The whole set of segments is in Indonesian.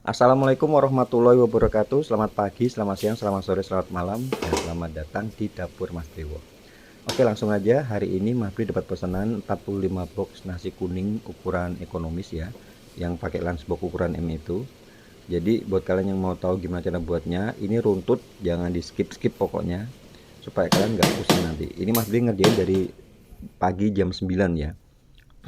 Assalamualaikum warahmatullahi wabarakatuh. Selamat pagi, selamat siang, selamat sore, selamat malam, dan selamat datang di dapur Mas Dewo. Oke, langsung aja. Hari ini Mas Bri dapat pesanan 45 box nasi kuning ukuran ekonomis ya, yang pakai lunchbox ukuran M itu. Jadi buat kalian yang mau tahu gimana cara buatnya, ini runtut, jangan di skip pokoknya, supaya kalian nggak pusing nanti. Ini Mas Bri ngerjain dari pagi jam 9 ya.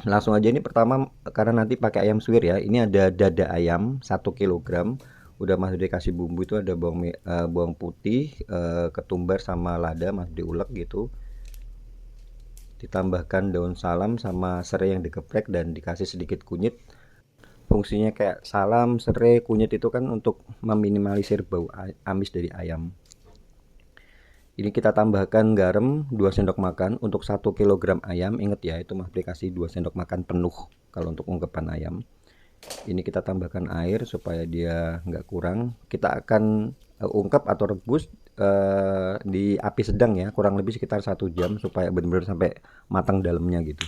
Langsung aja, ini pertama karena nanti pakai ayam suwir ya. Ini ada dada ayam 1 kilogram. Udah Mas dikasih bumbu, itu ada bawang putih, ketumbar sama lada Mas diulek gitu. Ditambahkan daun salam sama serai yang digeprek dan dikasih sedikit kunyit. Fungsinya kayak salam, serai, kunyit itu kan untuk meminimalisir bau amis dari ayam. Ini kita tambahkan garam 2 sendok makan untuk 1 kilogram ayam. Ingat ya, itu Mas kasih 2 sendok makan penuh kalau untuk ungkepan ayam. Ini kita tambahkan air supaya dia nggak kurang. Kita akan ungkep atau rebus di api sedang ya, kurang lebih sekitar 1 jam supaya benar-benar sampai matang dalamnya gitu.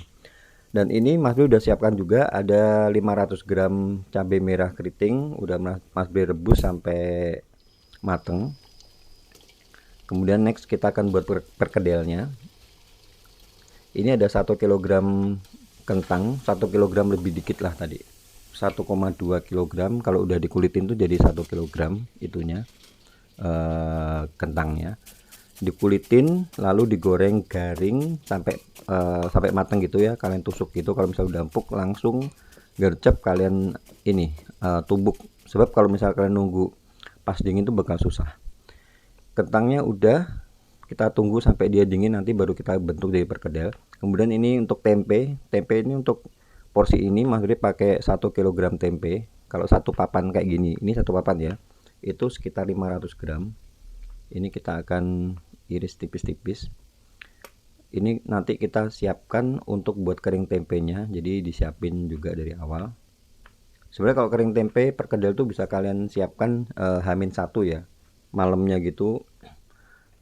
Dan ini Mas Bri udah siapkan juga ada 500 gram cabai merah keriting, udah Mas Bri rebus sampai mateng. Kemudian next kita akan buat perkedelnya. Ini ada 1 kilogram kentang, 1 kilogram lebih dikit lah tadi, 1,2 kilogram. Kalau udah dikulitin tuh jadi 1 kilogram itunya, kentangnya dikulitin lalu digoreng garing sampai matang gitu ya. Kalian tusuk gitu, kalau misalnya udah empuk langsung gercep kalian ini tumbuk, sebab kalau misalnya kalian nunggu pas dingin tuh bakal susah. Kentangnya udah, kita tunggu sampai dia dingin, nanti baru kita bentuk jadi perkedel. Kemudian ini untuk tempe ini untuk porsi ini Mas Bri pakai 1 kilogram tempe. Kalau satu papan kayak gini, ini satu papan ya, itu sekitar 500 gram. Ini kita akan iris tipis-tipis. Ini nanti kita siapkan untuk buat kering tempenya, jadi disiapin juga dari awal. Sebenarnya kalau kering tempe perkedel tuh bisa kalian siapkan H-1 ya, malamnya gitu.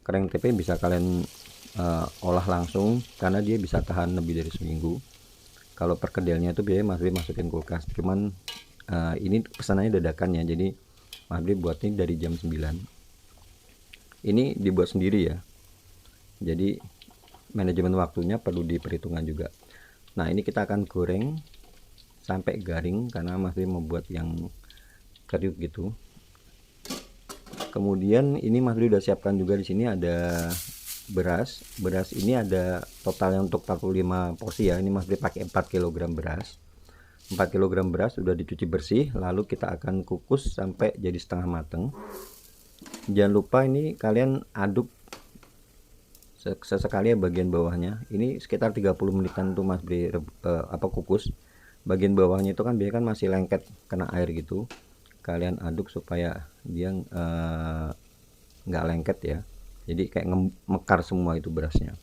Kering tempe bisa kalian olah langsung karena dia bisa tahan lebih dari seminggu. Kalau perkedelnya itu biasanya Mas Bri masukin kulkas, cuman ini pesanannya dadakan ya, jadi Mas Bri buatnya dari jam 9. Ini dibuat sendiri ya, jadi manajemen waktunya perlu diperhitungkan juga. Nah, ini kita akan goreng sampai garing karena Mas Bri membuat yang kriuk gitu. Kemudian ini Mas Bri udah siapkan juga di sini ada beras. Beras ini ada totalnya untuk 45 porsi ya. Ini Mas Bri pakai 4 kg beras. 4 kg beras sudah dicuci bersih, lalu kita akan kukus sampai jadi setengah mateng. Jangan lupa ini kalian aduk sesekali ya bagian bawahnya. Ini sekitar 30 menitan tuh Mas Bri kukus. Bagian bawahnya itu kan biasanya kan masih lengket kena air gitu. Kalian aduk supaya dia nggak lengket ya, jadi kayak mekar semua itu berasnya.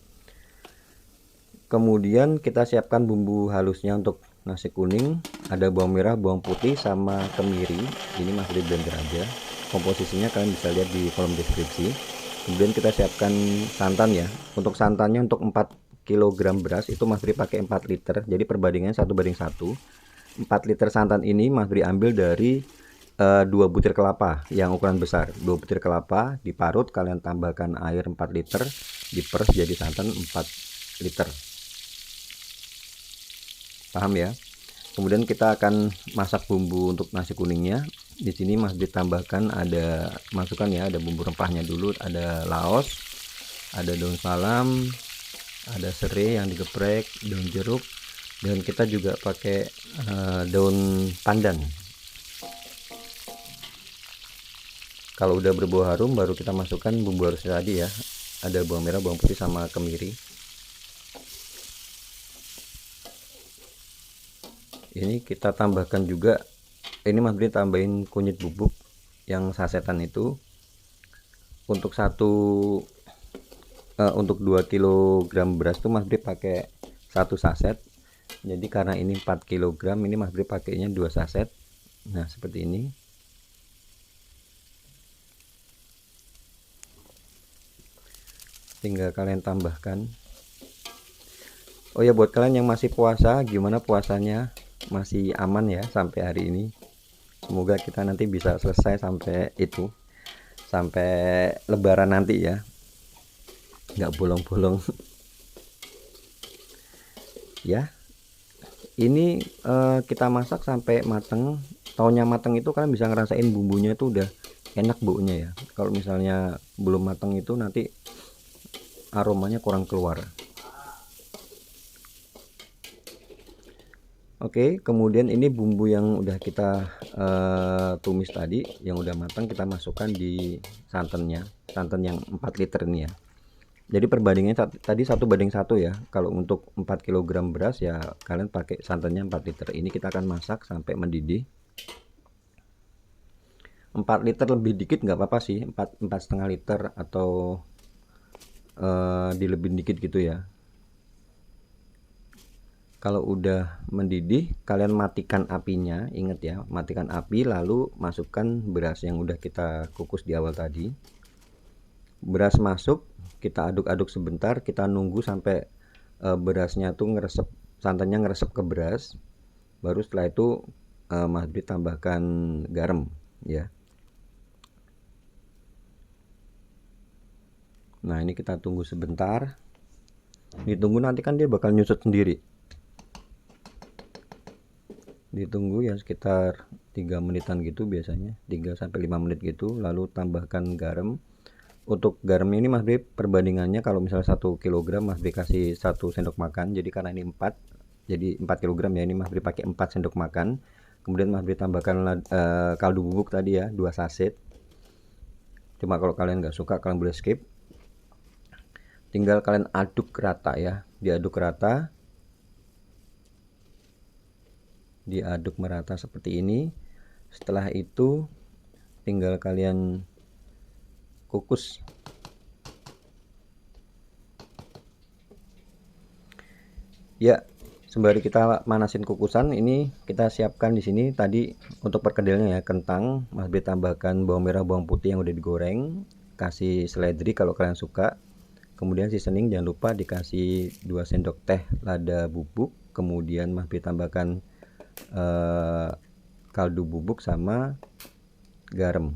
Kemudian kita siapkan bumbu halusnya untuk nasi kuning. Ada bawang merah, bawang putih, sama kemiri. Ini Mas Bri blender aja. Komposisinya kalian bisa lihat di kolom deskripsi. Kemudian kita siapkan santan ya. Untuk santannya untuk 4 kg beras itu Mas Bri pakai 4 liter, jadi perbandingannya 1:1. 4 liter santan ini Mas Bri ambil dari 2 butir kelapa yang ukuran besar. 2 butir kelapa diparut, kalian tambahkan air 4 liter, diperes jadi santan 4 liter. Paham ya? Kemudian kita akan masak bumbu untuk nasi kuningnya. Di sini Mas ditambahkan ada masukan ya, ada bumbu rempahnya dulu, ada laos, ada daun salam, ada serai yang digeprek, daun jeruk, dan kita juga pakai daun pandan. Kalau udah berbau harum baru kita masukkan bumbu halus tadi ya, ada bawang merah, bawang putih, sama kemiri. Ini kita tambahkan juga, ini Mas Bri tambahin kunyit bubuk yang sasetan itu. Untuk untuk 2 kg beras tuh Mas Bri pakai 1 saset. Jadi karena ini 4 kg, ini Mas Bri pakainya 2 saset. Nah, seperti ini. Tinggal kalian tambahkan. Oh ya, buat kalian yang masih puasa, gimana puasanya? Masih aman ya sampai hari ini? Semoga kita nanti bisa selesai sampai itu, sampai lebaran nanti ya, nggak bolong-bolong. Ya, ini kita masak sampai mateng. Taunya mateng itu kalian bisa ngerasain bumbunya itu udah enak baunya ya. Kalau misalnya belum mateng itu nanti aromanya kurang keluar. Oke, kemudian ini bumbu yang udah kita tumis tadi, yang udah matang, kita masukkan di santannya, santan yang 4 liter ini ya. Jadi perbandingannya tadi 1:1 ya. Kalau untuk 4 kg beras ya kalian pakai santannya 4 liter. Ini kita akan masak sampai mendidih. 4 liter lebih dikit nggak apa-apa sih, 4,5 liter atau dilebih dikit gitu ya. Kalau udah mendidih, kalian matikan apinya. Ingat ya, matikan api lalu masukkan beras yang udah kita kukus di awal tadi. Beras masuk, kita aduk-aduk sebentar, kita nunggu sampai berasnya tuh ngeresep, santannya ngeresep ke beras. Baru setelah itu Mas Bri tambahkan garam ya. Nah, ini kita tunggu sebentar. Ditunggu, nanti kan dia bakal nyusut sendiri. Ditunggu ya sekitar 3 menitan gitu biasanya, 3-5 menit gitu, lalu tambahkan garam. Untuk garam ini Mas Bri perbandingannya, kalau misalnya 1 kg Mas Bri kasih 1 sendok makan, jadi karena ini 4, jadi 4 kg ya, ini Mas Bri pakai 4 sendok makan. Kemudian Mas Bri tambahkan kaldu bubuk tadi ya, 2 saset. Cuma kalau kalian nggak suka kalian boleh skip. Tinggal kalian aduk rata ya, diaduk rata, diaduk merata seperti ini. Setelah itu tinggal kalian kukus. Ya, sembari kita manasin kukusan, ini kita siapkan di sini tadi untuk perkedelnya ya, kentang. Mas Bri tambahkan bawang merah, bawang putih yang udah digoreng, kasih seledri kalau kalian suka. Kemudian seasoning jangan lupa dikasih 2 sendok teh lada bubuk. Kemudian Mas Bri tambahkan kaldu bubuk sama garam.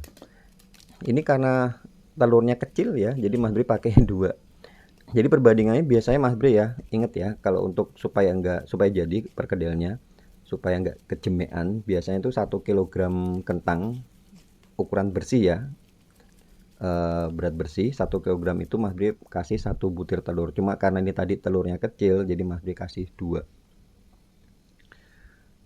Ini karena telurnya kecil ya, jadi Mas Bri pakai 2. Jadi perbandingannya biasanya Mas Bri ya, inget ya, kalau untuk supaya jadi perkedelnya, supaya enggak kejemean, biasanya itu 1 kg kentang ukuran bersih ya, berat bersih 1 kg itu Mas Bri kasih 1 butir telur. Cuma karena ini tadi telurnya kecil, jadi Mas Bri kasih 2.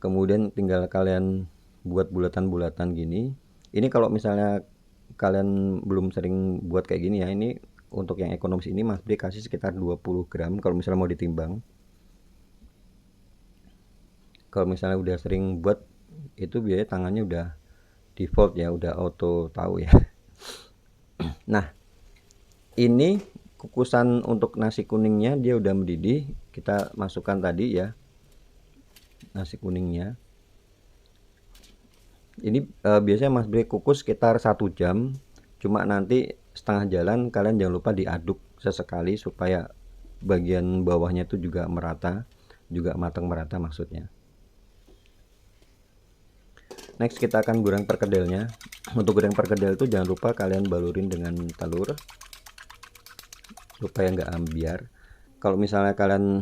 Kemudian tinggal kalian buat bulatan-bulatan gini. Ini kalau misalnya kalian belum sering buat kayak gini ya, ini untuk yang ekonomis ini Mas Bri kasih sekitar 20 gram kalau misalnya mau ditimbang. Kalau misalnya udah sering buat, itu biasanya tangannya udah default ya, udah auto tahu ya. Nah, ini kukusan untuk nasi kuningnya dia udah mendidih, kita masukkan tadi ya nasi kuningnya. Ini biasanya Mas Bri kukus sekitar 1 jam. Cuma nanti setengah jalan kalian jangan lupa diaduk sesekali supaya bagian bawahnya itu juga merata, juga matang merata maksudnya. Next kita akan goreng perkedelnya. Untuk goreng perkedel itu jangan lupa kalian balurin dengan telur supaya nggak ambiar. Kalau misalnya kalian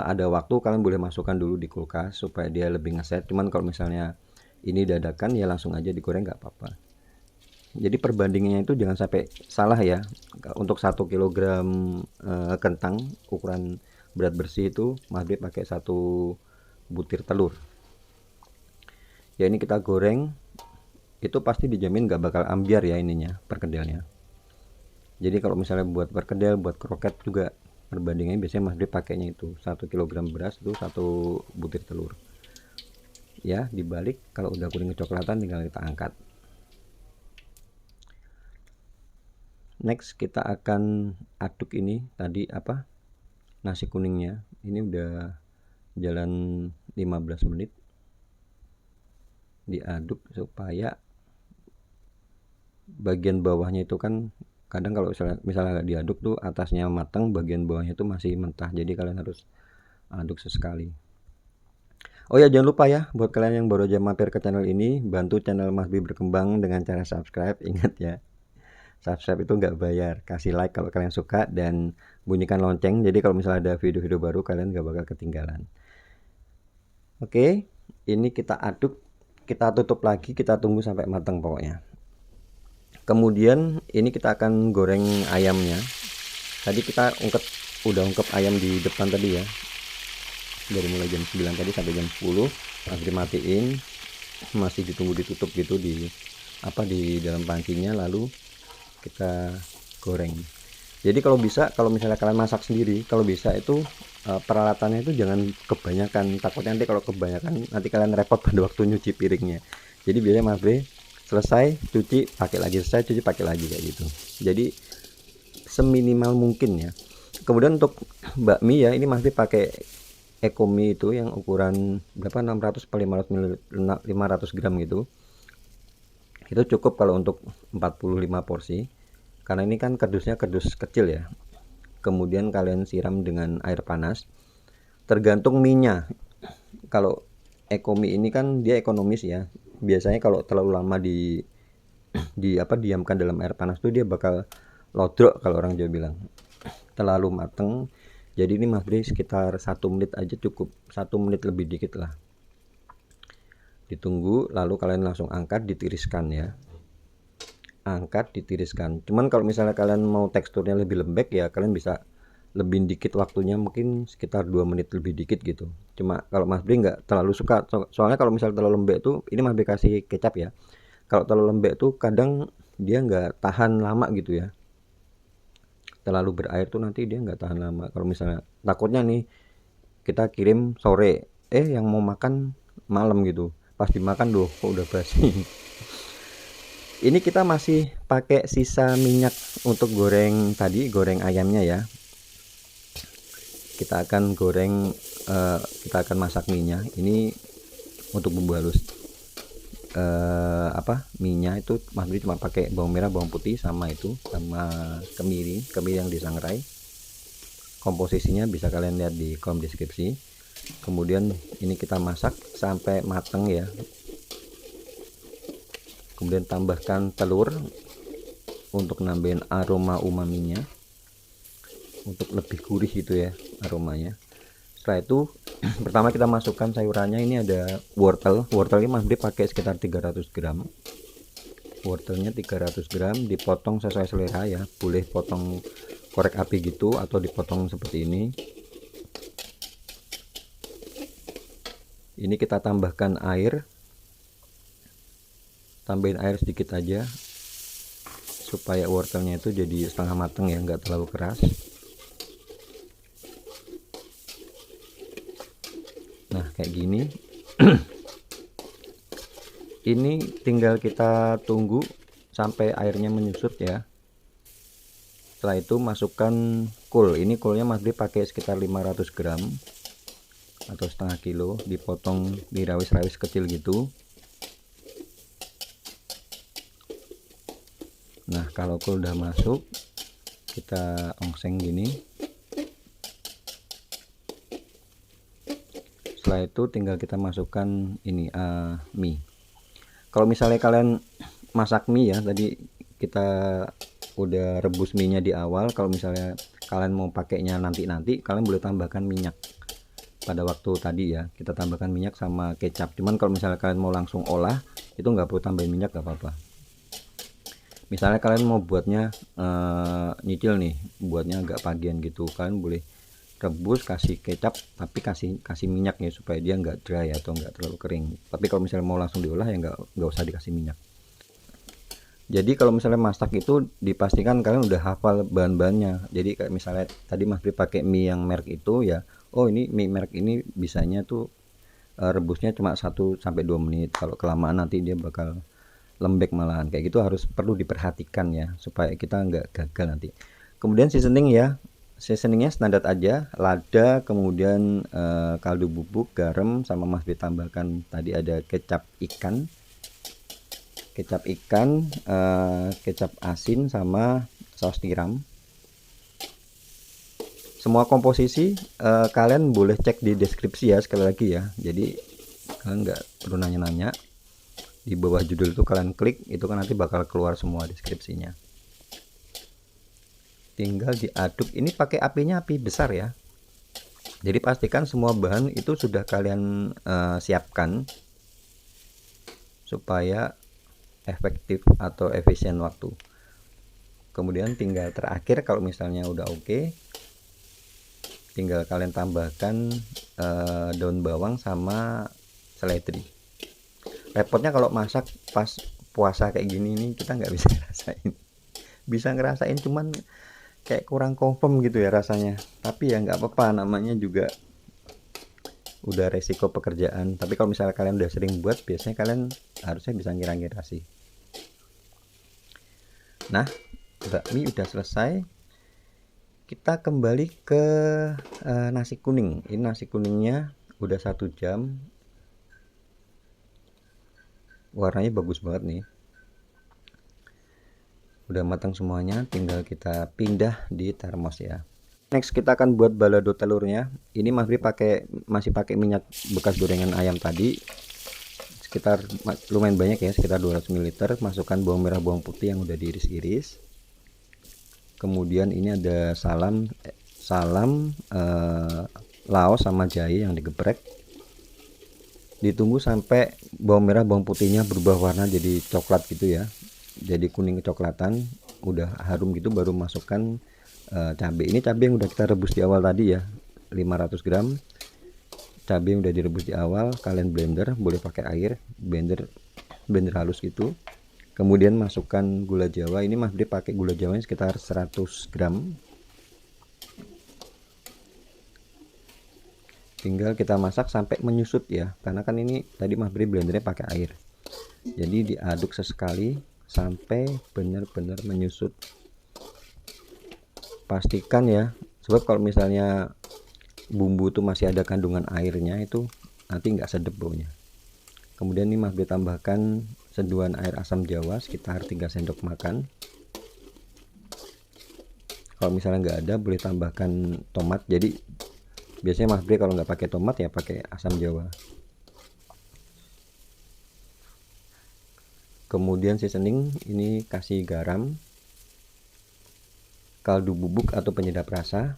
ada waktu, kalian boleh masukkan dulu di kulkas supaya dia lebih ngeset. Cuman kalau misalnya ini dadakan ya langsung aja digoreng nggak apa-apa. Jadi perbandingannya itu jangan sampai salah ya. Untuk 1 kg kentang ukuran berat bersih itu Mas Bri pakai 1 butir telur. Ya ini kita goreng, itu pasti dijamin nggak bakal ambiar ya ininya, perkedelnya. Jadi kalau misalnya buat perkedel, buat kroket juga perbandingannya biasanya Mas Bri pakainya itu 1 kg beras itu 1 butir telur. Ya, dibalik, kalau udah kuning kecoklatan tinggal kita angkat. Next kita akan aduk ini tadi apa? Nasi kuningnya. Ini udah jalan 15 menit. Diaduk supaya bagian bawahnya itu kan kadang kalau misalnya nggak diaduk tuh atasnya matang, bagian bawahnya itu masih mentah. Jadi kalian harus aduk sesekali. Oh ya, jangan lupa ya buat kalian yang baru aja mampir ke channel ini, bantu channel Mas B berkembang dengan cara subscribe. Ingat ya, subscribe itu nggak bayar. Kasih like kalau kalian suka dan bunyikan lonceng. Jadi kalau misalnya ada video-video baru kalian nggak bakal ketinggalan. Oke, ini kita aduk, kita tutup lagi, kita tunggu sampai matang pokoknya. Kemudian ini kita akan goreng ayamnya. Tadi kita udah ungkep ayam di depan tadi ya. Dari mulai jam 9 tadi sampai jam 10 masih dimatiin, masih ditunggu ditutup gitu di dalam pancinya, lalu kita goreng. Jadi kalau bisa, kalau misalnya kalian masak sendiri, kalau bisa itu peralatannya itu jangan kebanyakan, takutnya nanti kalau kebanyakan nanti kalian repot pada waktu nyuci piringnya. Jadi biasanya Mas Bre selesai cuci pakai lagi, selesai cuci pakai lagi kayak gitu. Jadi seminimal mungkin ya. Kemudian untuk bakmi ya, ini Mas Bre pakai Ekomi itu yang ukuran berapa, 600 per 500 gram gitu. Itu cukup kalau untuk 45 porsi. Karena ini kan kardusnya kardus kecil ya. Kemudian kalian siram dengan air panas. Tergantung minyak. Kalau Ekomi ini kan dia ekonomis ya. Biasanya kalau terlalu lama diamkan dalam air panas tuh dia bakal lodrok kalau orang Jawa bilang. Terlalu mateng. Jadi ini Mas Bre sekitar 1 menit aja cukup, 1 menit lebih dikit lah. Ditunggu, lalu kalian langsung angkat, ditiriskan ya. Angkat, ditiriskan. Cuman kalau misalnya kalian mau teksturnya lebih lembek ya, kalian bisa lebih dikit waktunya, mungkin sekitar 2 menit lebih dikit gitu. Cuma kalau Mas Bre nggak terlalu suka, soalnya kalau misalnya terlalu lembek tuh, ini Mas Bre kasih kecap ya. Kalau terlalu lembek tuh kadang dia nggak tahan lama gitu ya. Terlalu berair tuh nanti dia nggak tahan lama. Kalau misalnya takutnya nih kita kirim sore, yang mau makan malam gitu, pas dimakan kok udah basi. Ini kita masih pakai sisa minyak untuk goreng tadi, goreng ayamnya ya. Kita akan goreng, kita akan masak minyak ini untuk bumbu halus. Minyak itu Mas Bri cuma pakai bawang merah, bawang putih sama kemiri yang disangrai. Komposisinya bisa kalian lihat di kolom deskripsi. Kemudian ini kita masak sampai matang ya. Kemudian tambahkan telur untuk nambahin aroma umaminya, untuk lebih gurih gitu ya aromanya. Setelah itu pertama kita masukkan sayurannya. Ini ada wortelnya Mas Bri pakai sekitar 300 gram. Wortelnya 300 gram dipotong sesuai selera ya, boleh potong korek api gitu atau dipotong seperti ini. Ini kita tambahkan air, tambahin air sedikit aja supaya wortelnya itu jadi setengah matang ya, nggak terlalu keras. Nah kayak gini. Ini tinggal kita tunggu sampai airnya menyusut ya. Setelah itu masukkan kol. Ini kolnya Mas Bri pakai sekitar 500 gram atau setengah kilo, dipotong dirawis-rawis kecil gitu. Nah kalau kol udah masuk, kita ongseng gini. Setelah itu tinggal kita masukkan ini mie. Kalau misalnya kalian masak mie ya, tadi kita udah rebus mie nya di awal. Kalau misalnya kalian mau pakainya nanti kalian boleh tambahkan minyak pada waktu tadi ya, kita tambahkan minyak sama kecap. Cuman kalau misalnya kalian mau langsung olah, itu nggak perlu tambahin minyak, nggak apa-apa. Misalnya kalian mau buatnya nyicil nih, buatnya agak pagian gitu, kalian boleh rebus kasih kecap tapi kasih minyak ya, supaya dia nggak dry atau nggak terlalu kering. Tapi kalau misalnya mau langsung diolah ya nggak usah dikasih minyak. Jadi kalau misalnya masak itu dipastikan kalian udah hafal bahan-bahannya. Jadi kayak misalnya tadi Mas Bri pakai mie yang merek itu ya, oh ini mie merek ini bisanya tuh rebusnya cuma 1 sampai 2 menit. Kalau kelamaan nanti dia bakal lembek malahan. Kayak gitu harus perlu diperhatikan ya, supaya kita nggak gagal nanti. Kemudian seasoning ya. Seasoningnya standar aja, lada, kemudian kaldu bubuk, garam, sama Mas Bri tambahkan tadi ada kecap ikan, kecap asin, sama saus tiram. Semua komposisi kalian boleh cek di deskripsi ya, sekali lagi ya. Jadi Kalian nggak perlu nanya-nanya, di bawah judul itu kalian klik, itu kan nanti bakal keluar semua deskripsinya. Tinggal diaduk. Ini pakai apinya api besar ya, jadi pastikan semua bahan itu sudah kalian siapkan supaya efektif atau efisien waktu. Kemudian tinggal terakhir kalau misalnya udah oke, tinggal kalian tambahkan daun bawang sama seledri. Repotnya kalau masak pas puasa kayak gini nih, kita nggak bisa ngerasain. Bisa ngerasain cuman kayak kurang confirm gitu ya rasanya. Tapi ya nggak apa-apa, namanya juga udah resiko pekerjaan. Tapi kalau misalnya kalian udah sering buat, biasanya kalian harusnya bisa ngira-ngira sih. Nah, bakmi udah selesai. Kita kembali ke nasi kuning. Ini nasi kuningnya udah 1 jam. Warnanya bagus banget nih, udah matang semuanya, tinggal kita pindah di termos ya. Next kita akan buat balado telurnya. Ini Mas Bri masih pakai minyak bekas gorengan ayam tadi, sekitar lumayan banyak ya, sekitar 200 ml. Masukkan bawang merah, bawang putih yang udah diiris-iris. Kemudian ini ada salam laos sama jahe yang digeprek. Ditunggu sampai bawang merah, bawang putihnya berubah warna jadi coklat gitu ya, jadi kuning kecoklatan, udah harum gitu, baru masukkan cabai. Ini cabai yang udah kita rebus di awal tadi ya, 500 gram cabai yang udah direbus di awal. Kalian blender, boleh pakai air, blender halus gitu. Kemudian masukkan gula jawa. Ini Mas Bri pakai gula jawanya sekitar 100 gram. Tinggal kita masak sampai menyusut ya, karena kan ini tadi Mas Bri blendernya pakai air. Jadi diaduk sesekali sampai benar-benar menyusut. Pastikan ya, sebab kalau misalnya bumbu itu masih ada kandungan airnya, itu nanti nggak sedap baunya. Kemudian ini Mas Bri tambahkan seduhan air asam jawa sekitar 3 sendok makan. Kalau misalnya nggak ada, boleh tambahkan tomat. Jadi biasanya Mas Bri kalau nggak pakai tomat ya pakai asam jawa. Kemudian seasoning, ini kasih garam, kaldu bubuk atau penyedap rasa.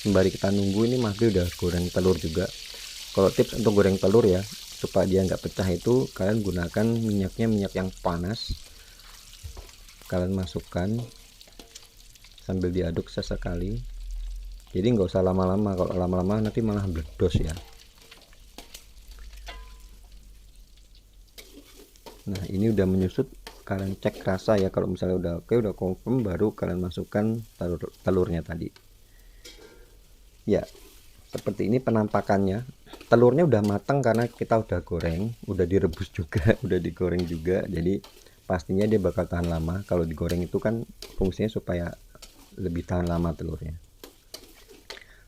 Sembari kita nunggu, ini Mas Bri udah goreng telur juga. Kalau tips untuk goreng telur ya, supaya dia nggak pecah, itu kalian gunakan minyak yang panas. Kalian masukkan sambil diaduk sesekali. Jadi nggak usah lama-lama, kalau lama-lama nanti malah meledos ya. Nah ini udah menyusut, kalian cek rasa ya. Kalau misalnya udah oke, udah confirm, baru kalian masukkan telurnya tadi ya. Seperti ini penampakannya. Telurnya udah matang karena kita udah goreng, udah direbus juga, udah digoreng juga, jadi pastinya dia bakal tahan lama. Kalau digoreng itu kan fungsinya supaya lebih tahan lama telurnya.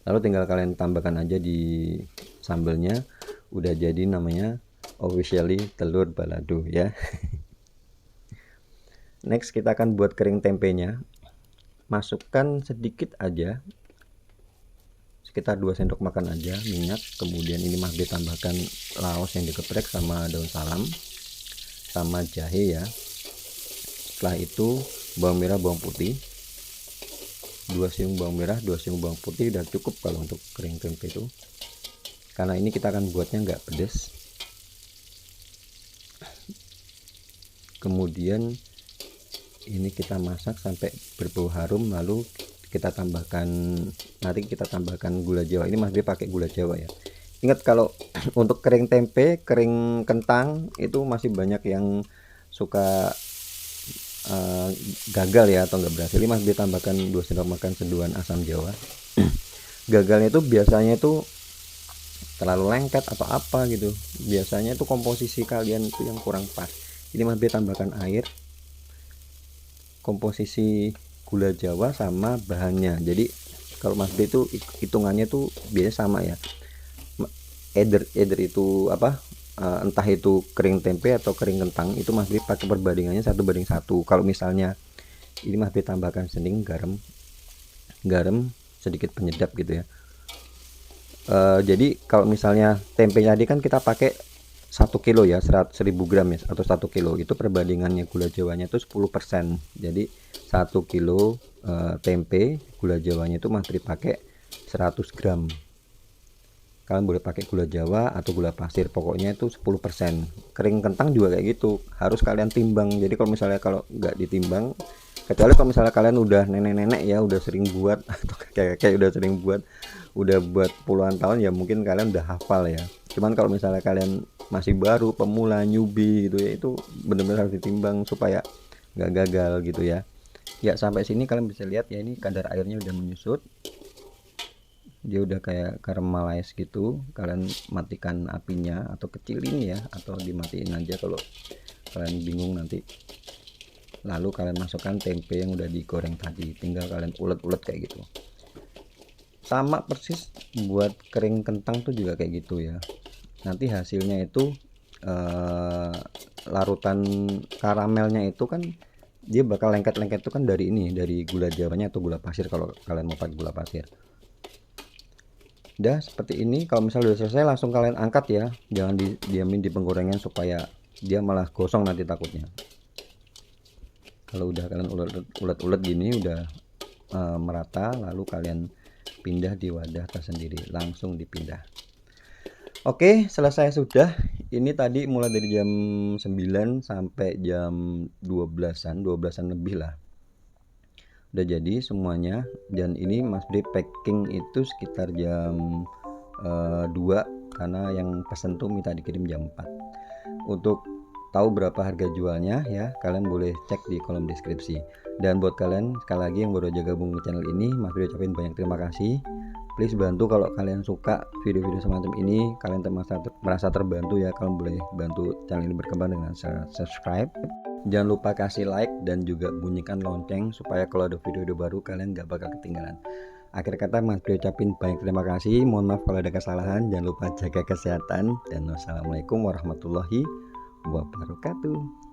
Lalu tinggal kalian tambahkan aja di sambelnya, udah jadi namanya officially telur balado ya. Next kita akan buat kering tempenya. Masukkan sedikit aja, sekitar 2 sendok makan aja minyak. Kemudian ini Mas ditambahkan laos yang digeprek sama daun salam sama jahe ya. Setelah itu bawang merah, bawang putih, 2 siung bawang merah, 2 siung bawang putih udah cukup kalau untuk kering tempe itu, karena ini kita akan buatnya nggak pedas. Kemudian ini kita masak sampai berbau harum, lalu kita tambahkan gula jawa. Ini Mas Bri pakai gula jawa ya. Ingat kalau untuk kering tempe, kering kentang itu masih banyak yang suka gagal ya, atau nggak berhasil. Ini Mas Bri tambahkan 2 sendok makan seduhan asam jawa. Gagalnya itu biasanya itu terlalu lengket atau apa gitu, biasanya itu komposisi kalian itu yang kurang pas. Ini Mas Bri tambahkan air, komposisi gula jawa sama bahannya. Jadi kalau Mas Bri itu hitungannya tuh biasanya sama ya, either itu apa, entah itu kering tempe atau kering kentang, itu Mas Bri pakai perbandingannya 1:1. Kalau misalnya ini Mas Bri tambahkan sening, garam sedikit penyedap gitu ya. Jadi kalau misalnya tempe tadi kan kita pakai 1 kilo ya, 1000 gram ya, atau 1 kilo itu perbandingannya gula jawanya itu 10%. Jadi 1 kilo tempe gula jawanya itu Mas Bri pakai 100 gram. Kalian boleh pakai gula jawa atau gula pasir, pokoknya itu 10%. Kering kentang juga kayak gitu, harus kalian timbang. Jadi kalau misalnya kalau nggak ditimbang, kecuali kalau misalnya kalian udah nenek-nenek ya, udah sering buat atau kayak udah sering buat, udah buat puluhan tahun ya, mungkin kalian udah hafal ya. Cuman kalau misalnya kalian masih baru, pemula, newbie gitu ya, itu benar-benar harus ditimbang supaya nggak gagal gitu ya. Ya sampai sini kalian bisa lihat ya, ini kadar airnya udah menyusut, dia udah kayak caramelize gitu. Kalian matikan apinya atau kecilin ya, atau dimatiin aja kalau kalian bingung nanti. Lalu kalian masukkan tempe yang udah digoreng tadi, tinggal kalian ulet-ulet kayak gitu. Sama persis buat kering kentang tuh juga kayak gitu ya. Nanti hasilnya itu larutan karamelnya itu kan dia bakal lengket-lengket tuh kan dari ini, dari gula jawanya atau gula pasir kalau kalian mau pakai gula pasir. Udah seperti ini. Kalau misalnya udah selesai langsung kalian angkat ya, jangan diamin di penggorengan supaya dia malah gosong nanti takutnya. Kalau udah kalian ulet-ulet gini udah merata, lalu kalian pindah di wadah tersendiri, langsung dipindah. Oke, selesai sudah. Ini tadi mulai dari jam 9 sampai jam 12-an lebih lah. Udah jadi semuanya, dan ini Mas Bri packing itu sekitar jam 2 karena yang pesen tuh minta dikirim jam 4. Untuk tahu berapa harga jualnya ya, kalian boleh cek di kolom deskripsi. Dan buat kalian sekali lagi yang baru aja gabung ke channel ini, Mas Bri ucapin banyak terima kasih. Please bantu kalau kalian suka video-video semacam ini, kalian merasa terbantu ya, kalian boleh bantu channel ini berkembang dengan subscribe. Jangan lupa kasih like dan juga bunyikan lonceng supaya kalau ada video-video baru kalian gak bakal ketinggalan. Akhir kata Mas Bri ucapin banyak terima kasih. Mohon maaf kalau ada kesalahan. Jangan lupa jaga kesehatan. Dan wassalamualaikum warahmatullahi wabarakatuh.